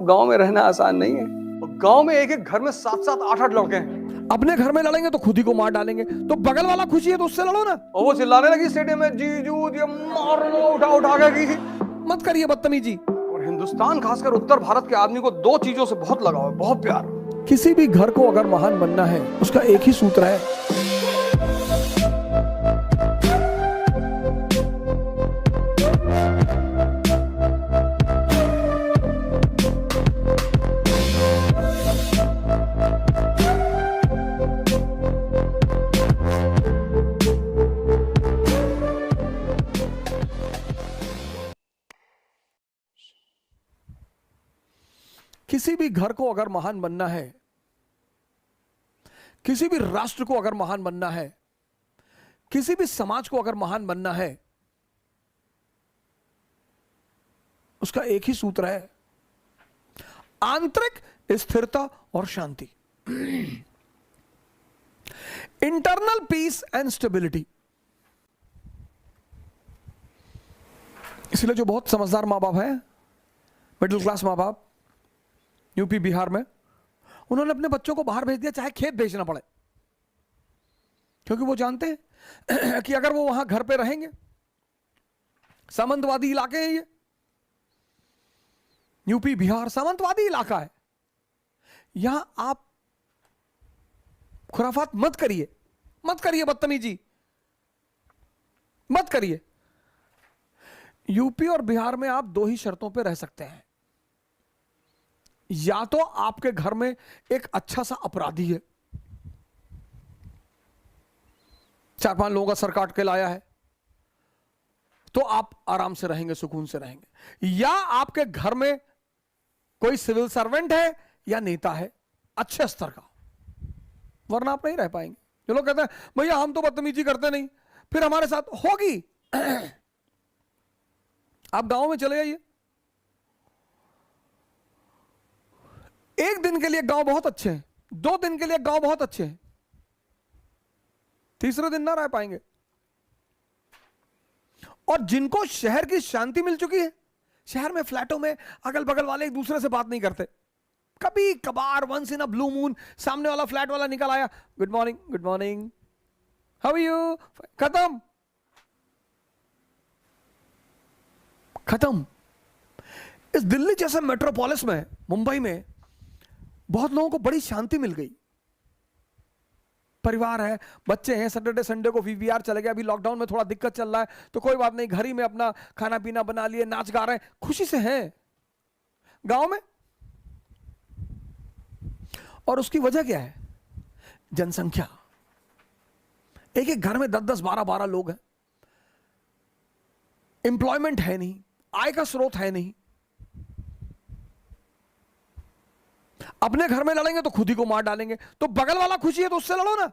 गांव में रहना आसान नहीं है। गांव में एक एक घर में 7-7 8-8 लड़के हैं। अपने घर में लड़ेंगे तो खुद ही को मार डालेंगे, तो बगल वाला खुशी है तो उससे लड़ो ना। और वो चिल्लाने लगी स्टेडियम में, जीजू ये मार लो, उठा उठा के की। मत करिए बदतमीजी। और हिंदुस्तान खासकर उत्तर भारत के आदमी को दो चीजों से बहुत लगाव है, बहुत प्यार। किसी भी घर को अगर महान बनना है उसका एक ही सूत्र है, किसी भी घर को अगर महान बनना है, किसी भी राष्ट्र को अगर महान बनना है, किसी भी समाज को अगर महान बनना है, उसका एक ही सूत्र है, आंतरिक स्थिरता और शांति। Internal peace and stability. इसलिए जो बहुत समझदार मां बाप हैं, मिडिल क्लास मां बाप यूपी बिहार में, उन्होंने अपने बच्चों को बाहर भेज दिया, चाहे खेत भेजना पड़े, क्योंकि वो जानते हैं कि अगर वो वहां घर पे रहेंगे, सामंतवादी इलाके हैं ये, यूपी बिहार सामंतवादी इलाका है, यहां आप खुराफात मत करिए, मत करिए बदतमीजी, मत करिए। यूपी और बिहार में आप दो ही शर्तों पे रह सकते हैं, या तो आपके घर में एक अच्छा सा अपराधी है, 4-5 लोगों का सर काट के लाया है, तो आप आराम से रहेंगे, सुकून से रहेंगे, या आपके घर में कोई सिविल सर्वेंट है या नेता है अच्छे स्तर का, वरना आप नहीं रह पाएंगे। जो लोग कहते हैं भैया हम तो बदतमीजी करते नहीं, फिर हमारे साथ होगी। आप गांव में चले जाइए, एक दिन के लिए गांव बहुत अच्छे हैं, 2 दिन के लिए गांव बहुत अच्छे हैं, तीसरे दिन ना रह पाएंगे। और जिनको शहर की शांति मिल चुकी है, शहर में फ्लैटों में अगल बगल वाले एक दूसरे से बात नहीं करते, कभी कभार once in a blue moon सामने वाला फ्लैट वाला निकल आया, good morning good morning, how are you, खत्म खत्म। इस दिल्ली जैसे मेट्रोपोलिस में, मुंबई में बहुत लोगों को बड़ी शांति मिल गई। परिवार है, बच्चे हैं, सैटरडे संडे को वीवीआर चले गए, अभी लॉकडाउन में थोड़ा दिक्कत चल रहा है तो कोई बात नहीं, घर ही में अपना खाना पीना बना लिए, नाच गा रहे हैं, खुशी से हैं गांव में। और उसकी वजह क्या है? जनसंख्या। एक एक घर में 10-10 12-12 लोग हैं, एम्प्लॉयमेंट है नहीं, आय का स्रोत है नहीं। अपने घर में लड़ेंगे तो खुद ही को मार डालेंगे, तो बगल वाला खुशी है तो उससे लड़ो ना।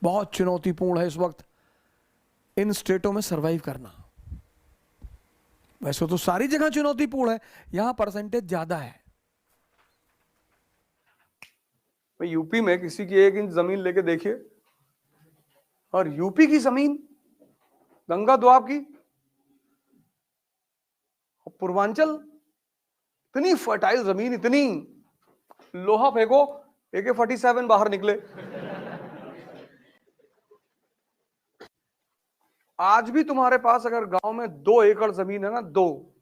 बहुत चुनौतीपूर्ण है इस वक्त इन स्टेटों में सरवाइव करना। वैसे तो सारी जगह चुनौतीपूर्ण है, यहां परसेंटेज ज्यादा है। यूपी में किसी की 1 इंच जमीन लेके देखिए, और यूपी की जमीन गंगा द्वाब की, पूर्वांचल, इतनी फर्टाइल जमीन, इतनी, लोहा फेंको AK-47 बाहर निकले। आज भी तुम्हारे पास अगर गांव में 2 एकड़ जमीन है ना, 2,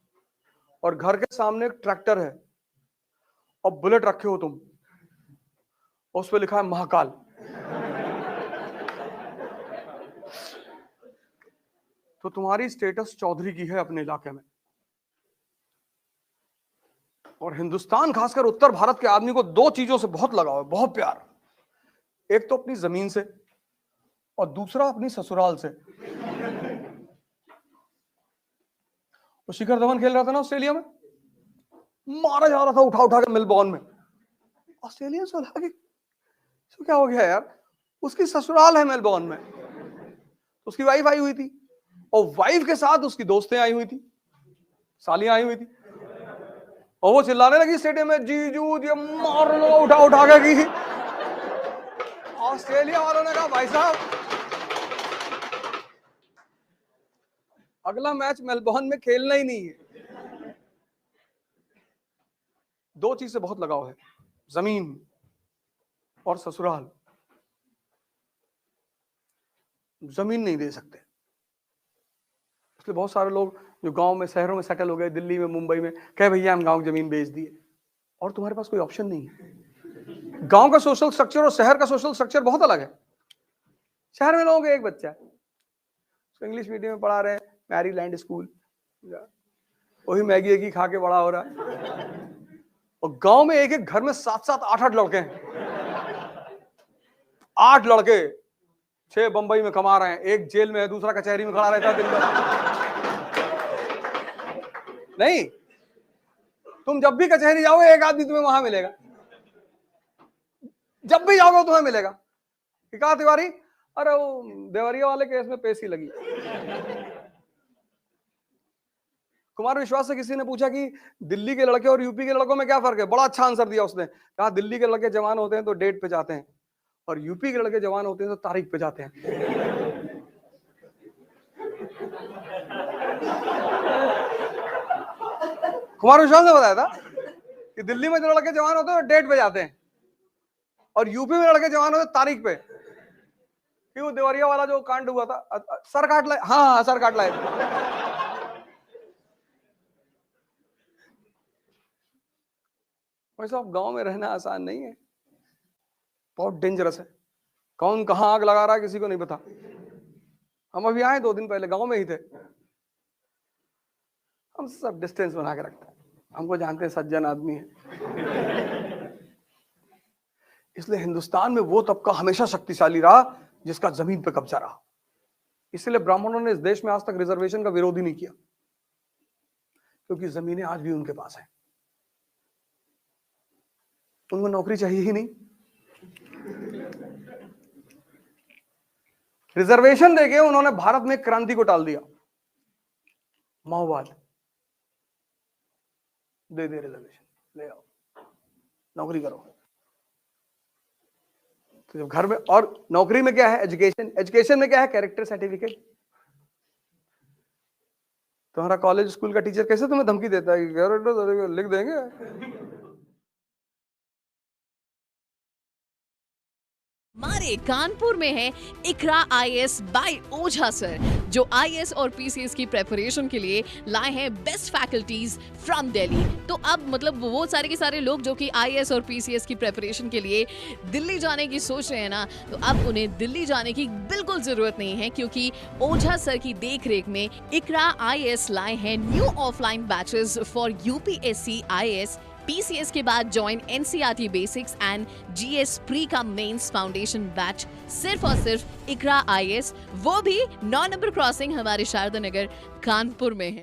और घर के सामने एक ट्रैक्टर है और बुलेट रखे हो तुम, उस पे लिखा है महाकाल, तो तुम्हारी स्टेटस चौधरी की है अपने इलाके में। और हिंदुस्तान खासकर उत्तर भारत के आदमी को 2 चीजों से बहुत लगाव है, बहुत प्यार। एक तो अपनी जमीन से, और दूसरा अपनी ससुराल से। वो शिखर धवन खेल रहा था ना ऑस्ट्रेलिया में, मारा जा रहा था उठा उठा के मेलबोर्न में, ऑस्ट्रेलिया से लगा कि तो क्या हो गया यार, उसकी ससुराल है मेलबोर्न में, उसकी वाइफ आई हुई थी, और वाइफ के साथ उसकी दोस्तें आई हुई थी, सालियां आई हुई थी, और वो चिल्लाने लगी स्टेडियम में, जीजू ये मार लो, उठा उठा के की। ऑस्ट्रेलिया वालों ने कहा भाई साहब अगला मैच मेलबोर्न में खेलना ही नहीं है। दो चीज से बहुत लगाव है, जमीन और ससुराल। जमीन नहीं दे सकते, इसलिए बहुत सारे लोग जो गांव में शहरों में सेटल हो गए, दिल्ली में मुंबई में, कहे भैया हम गांव की जमीन बेच दिए, और तुम्हारे पास कोई ऑप्शन नहीं है। गांव का सोशल स्ट्रक्चर और शहर का सोशल स्ट्रक्चर बहुत अलग है। शहर में लोगों का एक बच्चा है, उसको इंग्लिश मीडियम में पढ़ा रहे हैं, मैरीलैंड स्कूल, वही मैगी एगी खा के बड़ा हो रहा है। और गांव में एक एक घर में 7-7, 8-8 लड़के हैं। 8 लड़के, 6 बंबई में कमा रहे हैं, एक जेल में है, दूसरा कचहरी में खड़ा रहता है दिन भर। नहीं, तुम जब भी कचहरी जाओगे एक आदमी तुम्हें वहां मिलेगा, जब भी जाओगे तुम्हें मिलेगा कि कहा तिवारी, अरे वो देवरिया वाले केस में पेशी लगी। कुमार विश्वास से किसी ने पूछा कि दिल्ली के लड़के और यूपी के लड़कों में क्या फर्क है, बड़ा अच्छा आंसर दिया उसने, कहा दिल्ली के लड़के जवान होते हैं तो डेट पे जाते हैं, और यूपी के लड़के जवान होते हैं तो तारीख पे जाते हैं। कुमार विश्वास ने बताया था कि दिल्ली में जो लड़के जवान होते हैं डेट पे जाते हैं, और यूपी में लड़के जवान होते हैं तारीख पे। कि वो देवरिया वाला जो कांड हुआ था, सर काट लाए, हाँ सर काट लाए। वैसे अब गांव में रहना आसान नहीं है, बहुत डेंजरस है। कौन कहां आग लगा रहा है किसी को नहीं पता। हम अभी आए 2 दिन पहले, गांव में ही थे। हम सब डिस्टेंस बना के रखते हैं, हमको जानते हैं सज्जन आदमी है। इसलिए हिंदुस्तान में वो तबका हमेशा शक्तिशाली रहा जिसका जमीन पे कब्जा रहा। इसलिए ब्राह्मणों ने इस देश में आज तक रिजर्वेशन का विरोध ही नहीं किया, क्योंकि जमीनें आज भी उनके पास हैं। उनको नौकरी चाहिए ही नहीं। रिजर्वेशन देके उन्होंने भारत में क्रांति को टाल दिया। माओवाद दे रिजर्वेशन, ले आओ नौकरी करो। तो जब घर में, और नौकरी में क्या है, एजुकेशन, एजुकेशन में क्या है, कैरेक्टर सर्टिफिकेट। तुम्हारा कॉलेज स्कूल का टीचर कैसे तुम्हें धमकी देता है कि कैरेक्टर लिख देंगे। हमारे कानपुर में है इकरा आईएएस बाय ओझा सर, जो आईएएस और पीसीएस की प्रेपरेशन के लिए लाए हैं बेस्ट फैकल्टीज फ्रॉम दिल्ली। तो अब मतलब वो सारे के सारे लोग जो कि आईएएस और पीसीएस की प्रेपरेशन के लिए दिल्ली जाने की सोच रहे हैं ना, तो अब उन्हें दिल्ली जाने की बिल्कुल जरूरत नहीं है, क्योंकि ओझा सर की देखरेख में इकरा आईएएस लाए हैं new offline batches for UPSC IAS PCS के बाद join NCERT basics and GS pre का मेंस फाउंडेशन बैच सिर्फ और सिर्फ इकरा आईएएस, वो भी 9 नंबर क्रॉसिंग हमारे शारदा नगर कानपुर में है।